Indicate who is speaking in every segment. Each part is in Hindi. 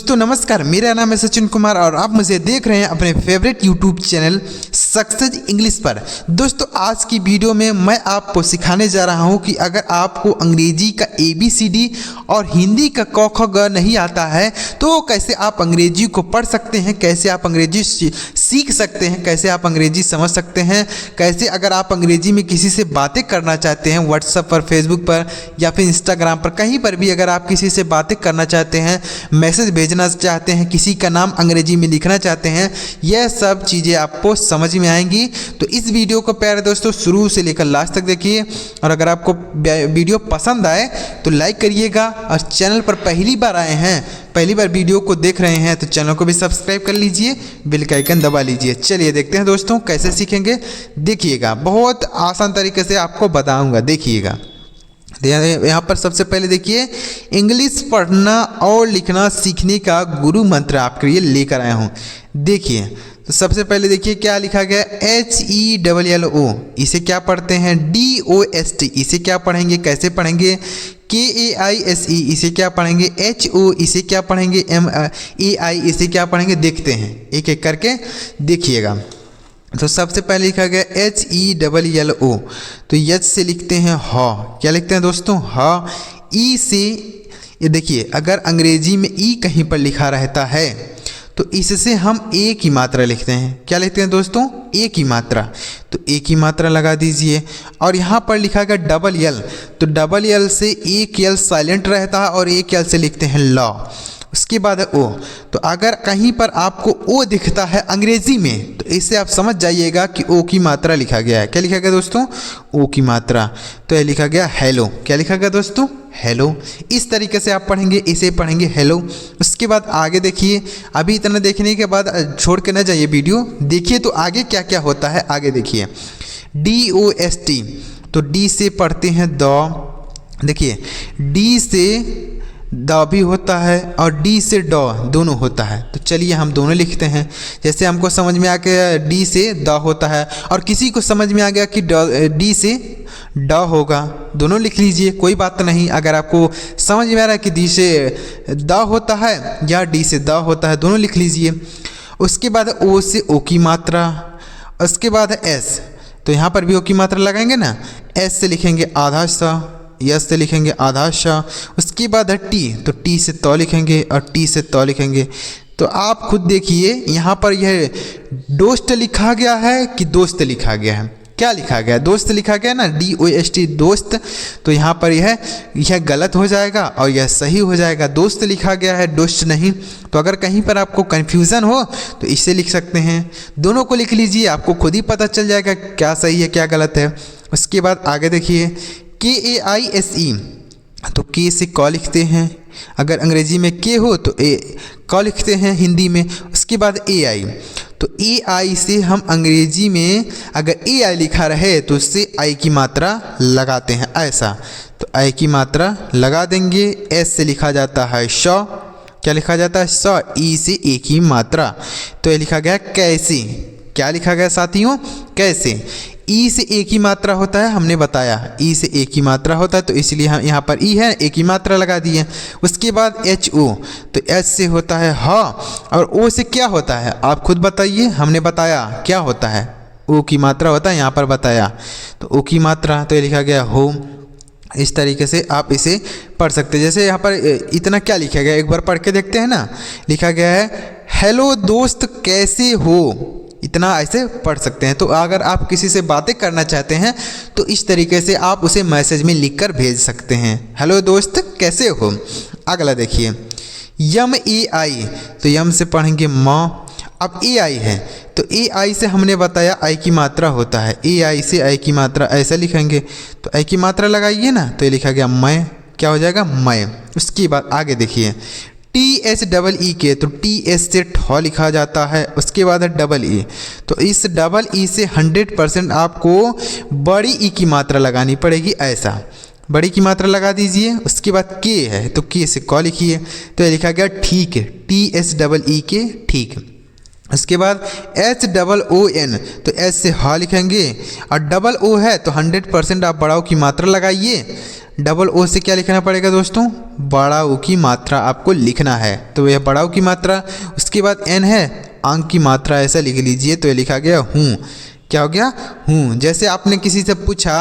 Speaker 1: दोस्तों नमस्कार, मेरा नाम है सचिन कुमार और आप मुझे देख रहे हैं अपने favourite YouTube channel success English पर। दोस्तों आज की वीडियो में मैं आपको सिखाने जा रहा हूं कि अगर आपको अंग्रेजी का ABCD और हिंदी का क ख ग नहीं आता है तो कैसे आप अंग्रेजी को पढ़ सकते हैं, कैसे आप अंग्रेजी सीख सकते हैं, कैसे आप अंग्रेजी समझ सकते हैं, कैसे अगर आप अंग्रेजी में किसी से बातें करना चाहते हैं व्हाट्सएप पर, फेसबुक पर या फिर इंस्टाग्राम पर, कहीं पर भी अगर आप किसी से बातें करना चाहते हैं, मैसेज भेजना चाहते हैं, किसी का नाम अंग्रेजी में लिखना चाहते हैं, यह सब चीज़ें आपको समझ में आएंगी। तो इस वीडियो को प्यारे दोस्तों शुरू से लेकर लास्ट तक देखिए और अगर आपको वीडियो पसंद आए तो लाइक करिएगा और चैनल पर पहली बार आए हैं, पहली बार वीडियो को देख रहे हैं तो चैनल को भी सब्सक्राइब कर लीजिए, बेल का आइकन दबा लीजिए। चलिए देखते हैं दोस्तों कैसे सीखेंगे, देखिएगा बहुत आसान तरीके से आपको बताऊँगा, देखिएगा। यहाँ पर सबसे पहले देखिए, इंग्लिश पढ़ना और लिखना सीखने का गुरु मंत्र आपके लिए लेकर आया हूँ। देखिए तो सबसे पहले देखिए क्या लिखा गया, HELLO, इसे क्या पढ़ते हैं, DOST, इसे क्या पढ़ेंगे, कैसे पढ़ेंगे, KAISE, इसे क्या पढ़ेंगे, HO, इसे क्या पढ़ेंगे, MAI, इसे क्या पढ़ेंगे, देखते हैं एक एक करके देखिएगा। तो सबसे पहले लिखा गया HELLO, तो एच से लिखते हैं ह, क्या लिखते हैं दोस्तों, ह। ई से, ये देखिए अगर अंग्रेजी में ई कहीं पर लिखा रहता है तो इससे हम एक ही मात्रा लिखते हैं, क्या लिखते हैं दोस्तों, एक ही मात्रा, तो एक ही मात्रा लगा दीजिए। और यहाँ पर लिखा गया DL, तो DL से एक L साइलेंट रहता है और एक L से लिखते हैं लॉ। उसके बाद है ओ, तो अगर कहीं पर आपको ओ दिखता है अंग्रेजी में तो इससे आप समझ जाइएगा कि ओ की मात्रा लिखा गया है। क्या लिखा गया दोस्तों, ओ की मात्रा, तो यह लिखा गया हेलो, क्या लिखा गया दोस्तों, हेलो। इस तरीके से आप पढ़ेंगे, इसे पढ़ेंगे हेलो। उसके बाद आगे देखिए, अभी इतना देखने के बाद छोड़ के ना जाइए वीडियो, देखिए तो आगे क्या क्या होता है, आगे देखिए DOST, तो डी से पढ़ते हैं द, देखिए डी से द भी होता है और डी से ड दोनों होता है। तो चलिए हम दोनों लिखते हैं, जैसे हमको समझ में आ गया डी से द होता है और किसी को समझ में आ गया कि डी से ड होगा, दोनों लिख लीजिए, कोई बात नहीं। अगर आपको समझ में आ रहा है कि डी से द होता है या डी से द होता है, दोनों लिख लीजिए। उसके बाद ओ से ओ की मात्रा, उसके बाद एस, तो यहाँ पर भी ओ की मात्रा लगाएंगे ना, एस से लिखेंगे आधा सा, यस से लिखेंगे आधा श। उसके बाद है टी, तो टी से तो लिखेंगे और टी से तो लिखेंगे। तो आप खुद देखिए यहाँ पर यह दोस्त लिखा गया है कि दोस्त लिखा गया है, क्या लिखा गया, दोस्त लिखा गया ना, DOST दोस्त, तो यहाँ पर यह गलत हो जाएगा और यह सही हो जाएगा, दोस्त लिखा गया है दोस्त नहीं। तो अगर कहीं पर आपको कन्फ्यूज़न हो तो इसे लिख सकते हैं, दोनों को लिख लीजिए, आपको खुद ही पता चल जाएगा क्या सही है क्या गलत है। उसके बाद आगे देखिए KAISE, तो के से क लिखते हैं, अगर अंग्रेजी में के हो तो क लिखते हैं हिंदी में। उसके बाद AI, तो AI से हम अंग्रेजी में अगर AI लिखा रहे तो उससे I की मात्रा लगाते हैं ऐसा, तो I की मात्रा लगा देंगे। S से लिखा जाता है श, क्या लिखा जाता है स, ई से एक ही मात्रा, तो ये लिखा गया कैसे, क्या लिखा गया साथियों, कैसे। ई से एक ही मात्रा होता है, हमने बताया ई से एक ही मात्रा होता है तो इसलिए हम यहाँ पर ई है एक ही मात्रा लगा दिए। उसके बाद HO, तो H से होता है ह और O से क्या होता है आप खुद बताइए, हमने बताया क्या होता है, O की मात्रा होता है, यहाँ पर बताया तो O की मात्रा, तो ये लिखा गया हो। इस तरीके से आप इसे पढ़ सकते हैं। जैसे यहाँ पर इतना क्या लिखा गया, एक बार पढ़ के देखते हैं ना, लिखा गया है हेलो दोस्त कैसे हो, इतना ऐसे पढ़ सकते हैं। तो अगर आप किसी से बातें करना चाहते हैं तो इस तरीके से आप उसे मैसेज में लिखकर भेज सकते हैं, हेलो दोस्त कैसे हो। अगला देखिए MAI, तो यम से पढ़ेंगे माँ। अब AI है तो AI से हमने बताया I की मात्रा होता है, AI से I की मात्रा ऐसा लिखेंगे, तो I की मात्रा लगाइए ना, तो ये लिखा गया मैं, क्या हो जाएगा मैं। उसके बाद आगे देखिए THEE, तो TS से ठ लिखा जाता है। उसके बाद है EE, तो इस EE से 100% आपको बड़ी ई की मात्रा लगानी पड़ेगी ऐसा, बड़ी की मात्रा लगा दीजिए। उसके बाद के है तो के से क लिखिए, तो ये लिखा गया ठीक, TSEE, ठीक। उसके बाद HOON, तो एस से ह लिखेंगे और डबल ओ है तो 100% आप बड़ाओ की मात्रा लगाइए, डबल ओ से क्या लिखना पड़ेगा दोस्तों, बड़ा ओ की मात्रा आपको लिखना है। तो यह बड़ा ओ की मात्रा, उसके बाद एन है अंक की मात्रा, ऐसा लिख लीजिए। तो ये लिखा गया हूँ, क्या हो गया, हूँ। जैसे आपने किसी से पूछा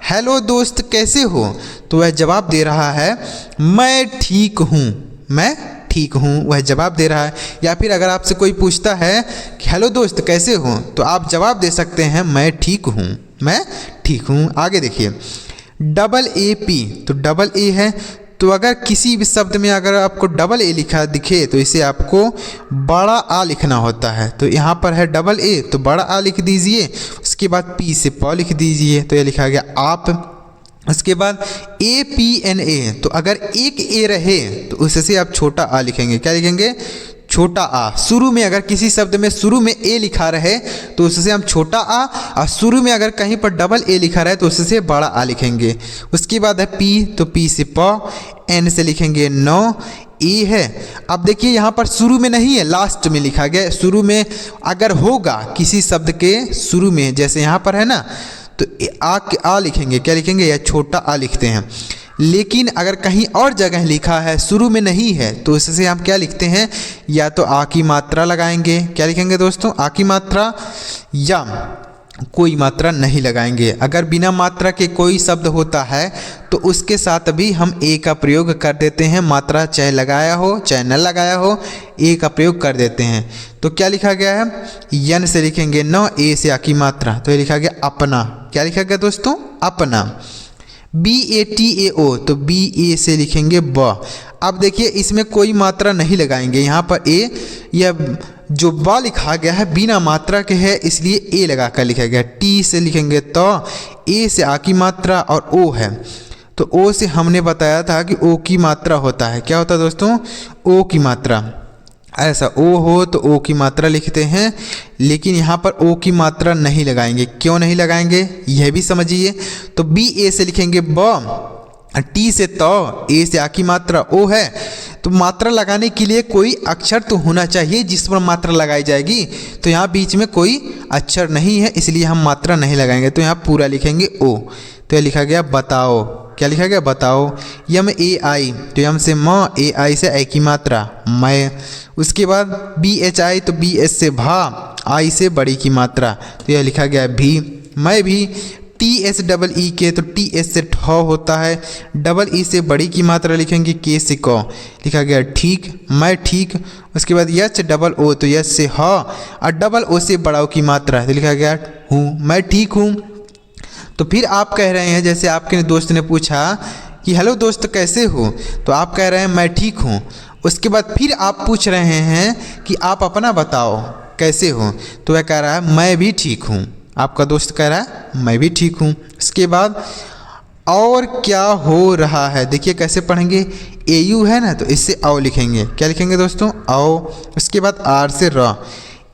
Speaker 1: हेलो दोस्त कैसे हो, तो वह जवाब दे रहा है मैं ठीक हूँ, मैं ठीक हूँ, वह जवाब दे रहा है। या फिर अगर आपसे कोई पूछता है कि हेलो दोस्त कैसे हो, तो आप जवाब दे सकते हैं मैं ठीक हूँ, मैं ठीक हूँ। आगे देखिए डबल ए पी, तो डबल ए है, तो अगर किसी भी शब्द में अगर आपको डबल ए लिखा दिखे तो इसे आपको बड़ा आ लिखना होता है। तो यहाँ पर है डबल ए, तो बड़ा आ लिख दीजिए, उसके बाद पी से प लिख दीजिए, तो ये लिखा गया आप। उसके बाद ए पी एन ए, तो अगर एक ए रहे तो उससे आप छोटा आ लिखेंगे, क्या लिखेंगे, छोटा आ। शुरू में अगर किसी शब्द में शुरू में ए लिखा रहे तो उससे हम छोटा आ, और शुरू में अगर कहीं पर डबल ए लिखा रहे तो उससे बड़ा आ लिखेंगे। उसके बाद है पी, तो पी से प, एन से लिखेंगे नो, ए है। अब देखिए यहाँ पर शुरू में नहीं है, लास्ट में लिखा गया। शुरू में अगर होगा किसी शब्द के शुरू में, जैसे यहाँ पर है ना, तो आ लिखेंगे, क्या लिखेंगे, या छोटा आ लिखते हैं। लेकिन अगर कहीं और जगह लिखा है शुरू में नहीं है तो उससे हम क्या लिखते हैं, या तो आ की मात्रा लगाएंगे, क्या लिखेंगे दोस्तों, आ की मात्रा, या कोई मात्रा नहीं लगाएंगे। अगर बिना मात्रा के कोई शब्द होता है तो उसके साथ भी हम ए का प्रयोग कर देते हैं, मात्रा चाहे लगाया हो चाहे न लगाया हो, ए का प्रयोग कर देते हैं। तो क्या लिखा गया है, यन से लिखेंगे न, ए से आ की मात्रा, तो ये लिखा गया अपना, क्या लिखा गया दोस्तों, अपना। बी ए टी ए ओ, तो बी ए से लिखेंगे ब। अब देखिए इसमें कोई मात्रा नहीं लगाएंगे, यहाँ पर ए, यह जो ब लिखा गया है बिना मात्रा के है इसलिए ए लगा कर लिखा गया। टी से लिखेंगे तो, ए से आ की मात्रा, और ओ है, तो ओ से हमने बताया था कि ओ की मात्रा होता है, क्या होता है दोस्तों, ओ की मात्रा। ऐसा ओ हो तो ओ की मात्रा लिखते हैं, लेकिन यहाँ पर ओ की मात्रा नहीं लगाएंगे। क्यों नहीं लगाएंगे यह भी समझिए। तो बी ए से लिखेंगे ब, टी से तो, ए से आ की मात्रा, ओ है, तो मात्रा लगाने के लिए कोई अक्षर तो होना चाहिए जिस पर मात्रा लगाई जाएगी। तो यहाँ बीच में कोई अक्षर नहीं है इसलिए हम मात्रा नहीं लगाएंगे, तो यहाँ पूरा लिखेंगे ओ। तो यह लिखा गया बताओ, क्या लिखा गया, बताओ। यम ए आई, तो यम से म, ए आई से आई की मात्रा, मैं। उसके बाद बी एच आई, तो बी एस से भा, आई से बड़ी की मात्रा, तो यह लिखा गया भी, मैं भी। टी एस डबल ई के, तो टी एस से ठ होता है, डबल ई से बड़ी की मात्रा लिखेंगे, के से क, लिखा गया ठीक, मैं ठीक। उसके बाद यच डबल ओ, तो यच से ह, और डबल ओ से बड़ा ओ की मात्रा, तो लिखा गया हूँ, मैं ठीक हूँ। तो फिर आप कह रहे हैं, जैसे आपके दोस्त ने पूछा कि हेलो दोस्त कैसे हो, तो आप कह रहे हैं मैं ठीक हूँ। उसके बाद फिर आप पूछ रहे हैं कि आप अपना बताओ कैसे हो, तो वह कह रहा है मैं भी ठीक हूँ। आपका दोस्त कह रहा है मैं भी ठीक हूँ। उसके बाद और क्या हो रहा है, देखिए कैसे पढ़ेंगे, ए यू है ना, तो इससे औ लिखेंगे, क्या लिखेंगे दोस्तों, औ। उसके बाद आर से र,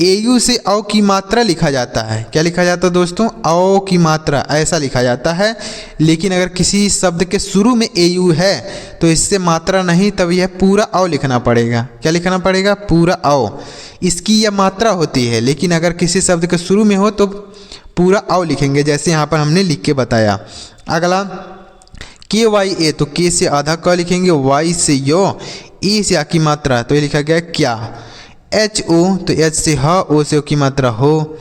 Speaker 1: ए यू से औ की मात्रा लिखा जाता है, क्या लिखा जाता है दोस्तों, औ की मात्रा, ऐसा लिखा जाता है। लेकिन अगर किसी शब्द के शुरू में ए यू है तो इससे मात्रा नहीं, तब यह पूरा औ लिखना पड़ेगा, क्या लिखना पड़ेगा, पूरा औ। इसकी यह मात्रा होती है, लेकिन अगर किसी शब्द के शुरू में हो तो पूरा औ लिखेंगे, जैसे यहाँ पर हमने लिख के बताया। अगला के वाई ए, तो के से आधा क लिखेंगे, वाई से यो, ए से आ की मात्रा, तो ये लिखा गया क्या। एच ओ, तो एच से ह, ओ से ओ की मात्रा हो।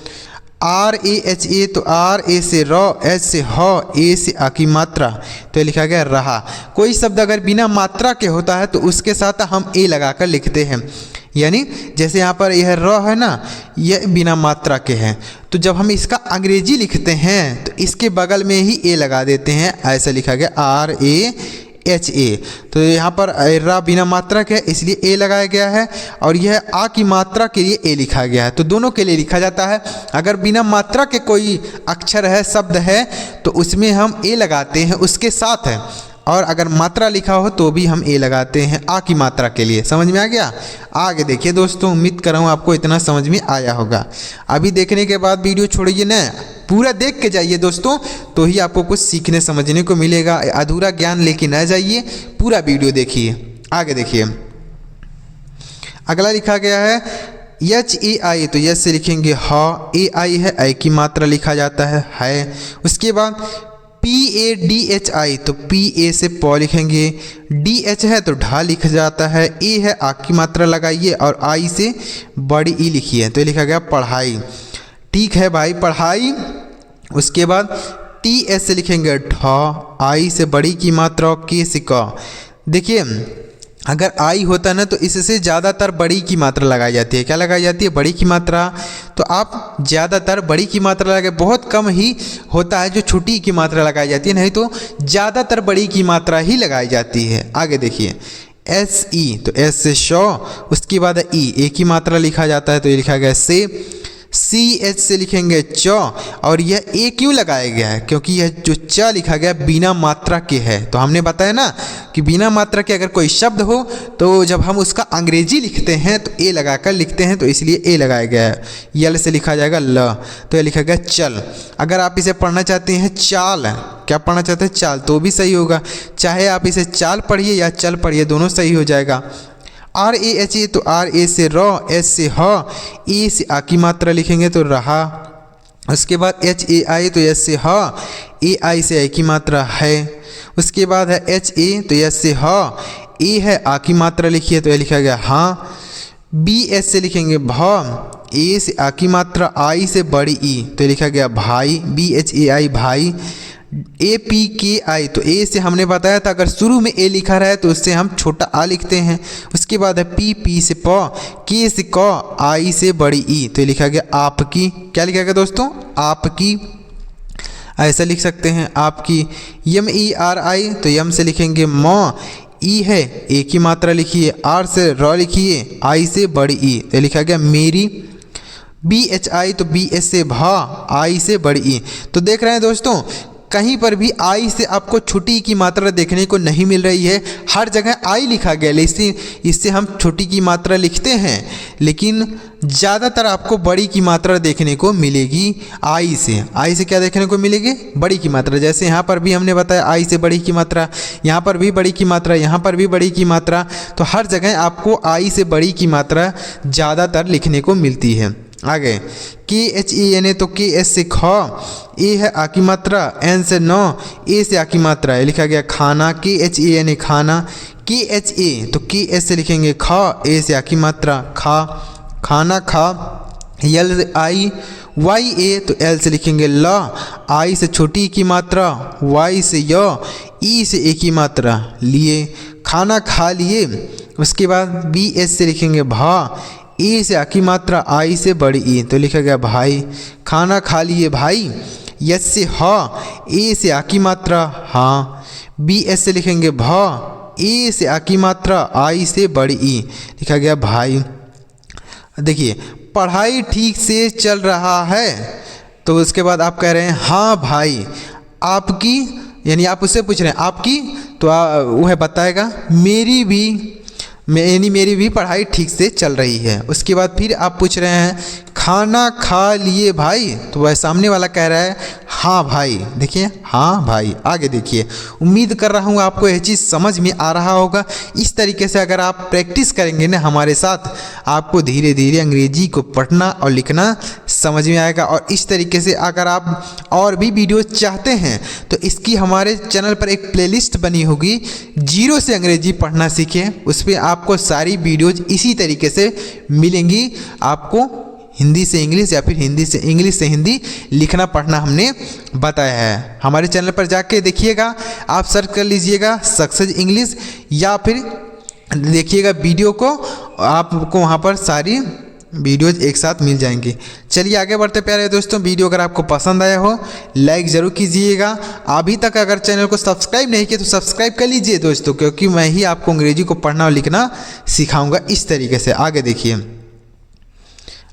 Speaker 1: आर ए एच ए, तो आर ए से र, एच से ह, ए से आ की मात्रा, तो ये लिखा गया रहा। कोई शब्द अगर बिना मात्रा के होता है तो उसके साथ हम ए लगाकर लिखते हैं, यानी जैसे यहाँ पर यह र है ना, यह बिना मात्रा के हैं, तो जब हम इसका अंग्रेजी लिखते हैं तो इसके बगल में ही ए लगा देते हैं, ऐसा लिखा गया आर ए एच ए। तो यहाँ पर रा बिना मात्रा के है इसलिए ए लगाया गया है, और यह आ की मात्रा के लिए ए लिखा गया है। तो दोनों के लिए लिखा जाता है। अगर बिना मात्रा के कोई अक्षर है, शब्द है, तो उसमें हम ए लगाते हैं उसके साथ है, और अगर मात्रा लिखा हो तो भी हम ए लगाते हैं आ की मात्रा के लिए। समझ में आ गया। आगे देखिए दोस्तों, उम्मीद कर रहा हूँ आपको इतना समझ में आया होगा। अभी देखने के बाद वीडियो छोड़िए ना, पूरा देख के जाइए दोस्तों, तो ही आपको कुछ सीखने समझने को मिलेगा। अधूरा ज्ञान लेके ना जाइए, पूरा वीडियो देखिए। आगे देखिए, अगला लिखा गया है एच ए आई, तो एच से लिखेंगे ह, ए आई है, आई की मात्रा लिखा जाता है। उसके बाद PADHI, तो PA से प लिखेंगे, DH है तो ढा लिखा जाता है, A है आ की मात्रा लगाइए और I से बड़ी ई लिखिए, तो ये लिखा गया पढ़ाई। ठीक है भाई, पढ़ाई। उसके बाद TS से लिखेंगे ढ, I से बड़ी की मात्रा, K से क। देखिए अगर आई होता ना तो इससे ज़्यादातर बड़ी की मात्रा लगाई जाती है। क्या लगाई जाती है? बड़ी की मात्रा। तो आप ज़्यादातर बड़ी की मात्रा लगाए, बहुत कम ही होता है जो छोटी की मात्रा लगाई जाती है, नहीं तो ज़्यादातर बड़ी की मात्रा ही लगाई जाती है। आगे देखिए SE, तो S से शौ, उसके बाद E, ए की मात्रा लिखा जाता है तो ये लिखा गया से। CH से लिखेंगे च, और यह ए क्यों लगाया गया है? क्योंकि यह जो च लिखा गया बिना मात्रा के है। तो हमने बताया ना कि बिना मात्रा के अगर कोई शब्द हो तो जब हम उसका अंग्रेजी लिखते हैं तो ए लगाकर लिखते हैं, तो इसलिए ए लगाया गया है। यल से लिखा जाएगा ल, तो यह लिखा गया चल। अगर आप इसे पढ़ना चाहते हैं चाल, क्या पढ़ना चाहते हैं? चाल, तो भी सही होगा। चाहे आप इसे चाल पढ़िए या चल पढ़िए, दोनों सही हो जाएगा। RAHA, तो RA से र, S से ह, ए से आ की मात्रा लिखेंगे तो रहा। उसके बाद HAI, तो S से ह, AI से आ की मात्रा है। उसके बाद है HA, तो S से ह, ए है आ की मात्रा लिखिए तो यह लिखा गया हाँ। BS से लिखेंगे भ, ए से आ की मात्रा, आई से बड़ी ई तो लिखा गया भाई, BHAI भाई। APKI, तो ए से हमने बताया था अगर शुरू में ए लिखा रहा है तो उससे हम छोटा आ लिखते हैं। उसके बाद है P से प, K से क, आई से बड़ी ई तो लिखा गया आपकी। क्या लिखा गया दोस्तों? आपकी। ऐसा लिख सकते हैं आपकी। MERI, तो यम से लिखेंगे म, ई है ए की मात्रा लिखिए, आर से र लिखिए, आई से बड़ी ई तो लिखा गया मेरी। BHI, तो BS से भा, आई से बड़ी ई। तो देख रहे हैं दोस्तों, कहीं पर भी आई से आपको छोटी की मात्रा देखने को नहीं मिल रही है, हर जगह आई लिखा गया है। इससे हम छोटी की मात्रा लिखते हैं, लेकिन ज़्यादातर आपको बड़ी की मात्रा देखने को मिलेगी आई से। आई से क्या देखने को मिलेगी? बड़ी की मात्रा। जैसे यहाँ पर भी हमने बताया आई से बड़ी की मात्रा, यहाँ पर भी बड़ी की मात्रा, यहाँ पर भी बड़ी की मात्रा, तो हर जगह आपको आई से बड़ी की मात्रा ज़्यादातर लिखने को मिलती है। आगे KHANA, तो KS से ख, ए है आ की मात्रा, एन से नौ, ए से आ की मात्रा है, लिखा गया खाना। KHANA खाना। KHA, तो KS से लिखेंगे ख, ए से आ की मात्रा खा, खाना खा। यल से आई, YA, तो एल से लिखेंगे ल, आई से छोटी की मात्रा, वाई से य, ई से ए की मात्रा लिए, खाना खा लिए। उसके बाद BS से लिखेंगे भा, ए से आ की मात्रा, आई से बड़ी ई तो लिखा गया भाई, खाना खा लिए भाई। यस से ह, ए से आ की मात्रा हाँ। BS से लिखेंगे भ, ए से आ की मात्रा, आई से बड़ी ई लिखा गया भाई। देखिए पढ़ाई ठीक से चल रहा है, तो उसके बाद आप कह रहे हैं हाँ भाई। आपकी यानी आप उससे पूछ रहे हैं आपकी, तो वह बताएगा मेरी भी पढ़ाई ठीक से चल रही है। उसके बाद फिर आप पूछ रहे हैं खाना खा लिए भाई, तो वह सामने वाला कह रहा है हाँ भाई। देखिए हाँ भाई। आगे देखिए, उम्मीद कर रहा हूँ आपको यह चीज़ समझ में आ रहा होगा। इस तरीके से अगर आप प्रैक्टिस करेंगे ना हमारे साथ, आपको धीरे धीरे अंग्रेजी को पढ़ना और लिखना समझ में आएगा। और इस तरीके से अगर आप और भी वीडियो चाहते हैं तो इसकी हमारे चैनल पर एक प्लेलिस्ट बनी होगी, जीरो से अंग्रेजी पढ़ना सीखें। उस पर आपको सारी वीडियोज इसी तरीके से मिलेंगी। आपको हिंदी से इंग्लिश या फिर हिंदी से इंग्लिश से हिंदी लिखना पढ़ना हमने बताया है। हमारे चैनल पर जाके देखिएगा, आप सर्च कर लीजिएगा सक्सेस इंग्लिश, या फिर देखिएगा वीडियो को, आपको वहाँ पर सारी वीडियोज एक साथ मिल जाएंगी। चलिए आगे बढ़ते प्यारे दोस्तों। वीडियो अगर आपको पसंद आया हो लाइक ज़रूर कीजिएगा। अभी तक अगर चैनल को सब्सक्राइब नहीं किया तो सब्सक्राइब कर लीजिए दोस्तों, क्योंकि मैं ही आपको अंग्रेजी को पढ़ना और लिखना सिखाऊंगा इस तरीके से। आगे देखिए,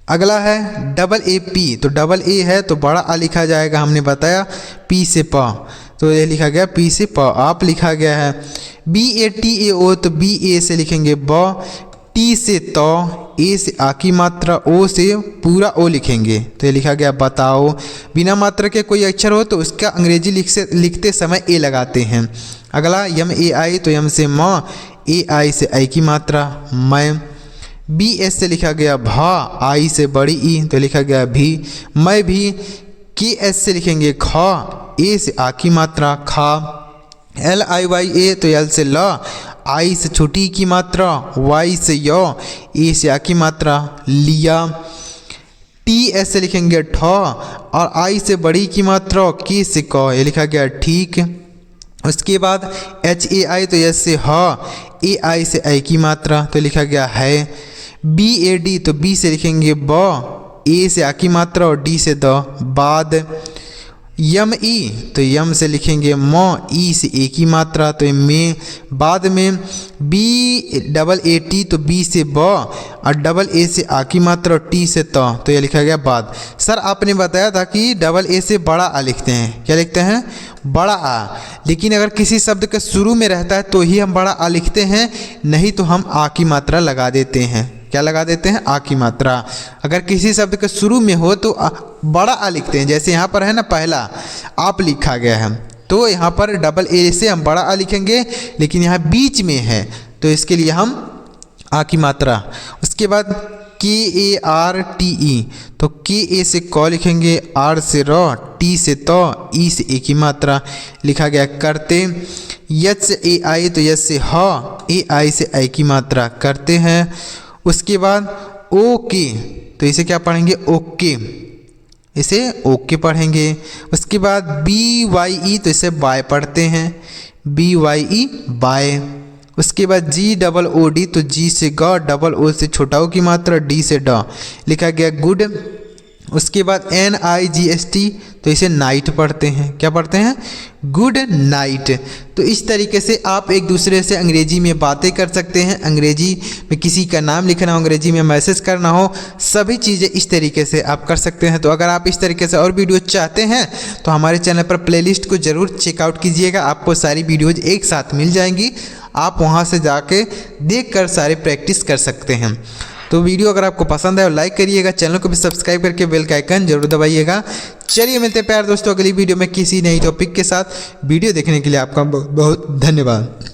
Speaker 1: अगला है AA, तो AA है तो बड़ा आ लिखा जाएगा, हमने बताया P से प, तो ये लिखा गया P से प, आप लिखा गया है। BATAO, तो BA से लिखेंगे ब, T से तो, ए से आ की मात्रा, ओ से पूरा ओ लिखेंगे तो ये लिखा गया बताओ। बिना मात्रा के कोई अक्षर हो तो उसका अंग्रेजी लिखते समय ए लगाते हैं। अगला MAI, तो यम से म, AI से आई की मात्रा मैं। BS से लिखा गया भा, आई से बड़ी ई तो लिखा गया भी, मैं भी। के एस से लिखेंगे ख, ए से आ की मात्रा खा, एल आई वाई ए तो एल से ल, आई से छोटी की मात्रा, वाई से य, ए से आ की मात्रा लिया, टी एस से लिखेंगे ठ, और आई से बड़ी की मात्रा, के से क, ये लिखा गया ठीक। उसके बाद एच ए आई तो एस से ह, ए आई से आई की मात्रा तो लिखा गया है, बी ए डी तो बी से लिखेंगे ब, ए से आ की मात्रा और डी से द बाद, यम ई तो यम से लिखेंगे म, ई से ए की मात्रा तो में, बाद में बी डबल ए टी तो बी से ब, और डबल ए से आ की मात्रा और टी से त तो यह लिखा गया बाद। सर आपने बताया था कि डबल ए से बड़ा आ लिखते हैं, क्या लिखते हैं? बड़ा आ, लेकिन अगर किसी शब्द के शुरू में रहता है तो ही हम बड़ा आ लिखते हैं, नहीं तो हम आ की मात्रा लगा देते हैं। क्या लगा देते हैं? आ की मात्रा। अगर किसी शब्द के शुरू में हो तो बड़ा आ लिखते हैं, जैसे यहाँ पर है ना पहला आप लिखा गया है तो यहाँ पर डबल ए से हम बड़ा आ लिखेंगे, लेकिन यहाँ बीच में है तो इसके लिए हम आ की मात्रा। उसके बाद के ए आर टी ई तो के ए से क लिखेंगे, आर से र, टी से त, ई से ए की मात्रा लिखा गया करते, यच से ए आई तो यच से ह, ए आई से आई की मात्रा करते हैं। उसके बाद ओके तो इसे क्या पढ़ेंगे? ओके, इसे ओके पढ़ेंगे। उसके बाद बी वाई ई तो इसे बाय पढ़ते हैं, बी वाई ई बाय। उसके बाद जी डबल ओ डी तो जी से ग, डबल ओ से छोटा ओ की मात्रा, डी से ड लिखा गया गुड। उसके बाद एन आई जी एस टी तो इसे नाइट पढ़ते हैं, क्या पढ़ते हैं? Good night. तो इस तरीके से आप एक दूसरे से अंग्रेजी में बातें कर सकते हैं, अंग्रेजी में किसी का नाम लिखना हो, अंग्रेजी में मैसेज करना हो, सभी चीज़ें इस तरीके से आप कर सकते हैं। तो अगर आप इस तरीके से और वीडियो चाहते हैं तो हमारे चैनल पर प्लेलिस्ट को ज़रूर चेकआउट कीजिएगा, आपको सारी वीडियोज़ एक साथ मिल जाएंगी, आप वहाँ से जाके देख कर सारे प्रैक्टिस कर सकते हैं। तो वीडियो अगर आपको पसंद है और लाइक करिएगा, चैनल को भी सब्सक्राइब करके बेल का आइकन जरूर दबाइएगा। चलिए मिलते हैं प्यार दोस्तों अगली वीडियो में किसी नई टॉपिक के साथ। वीडियो देखने के लिए आपका बहुत बहुत धन्यवाद।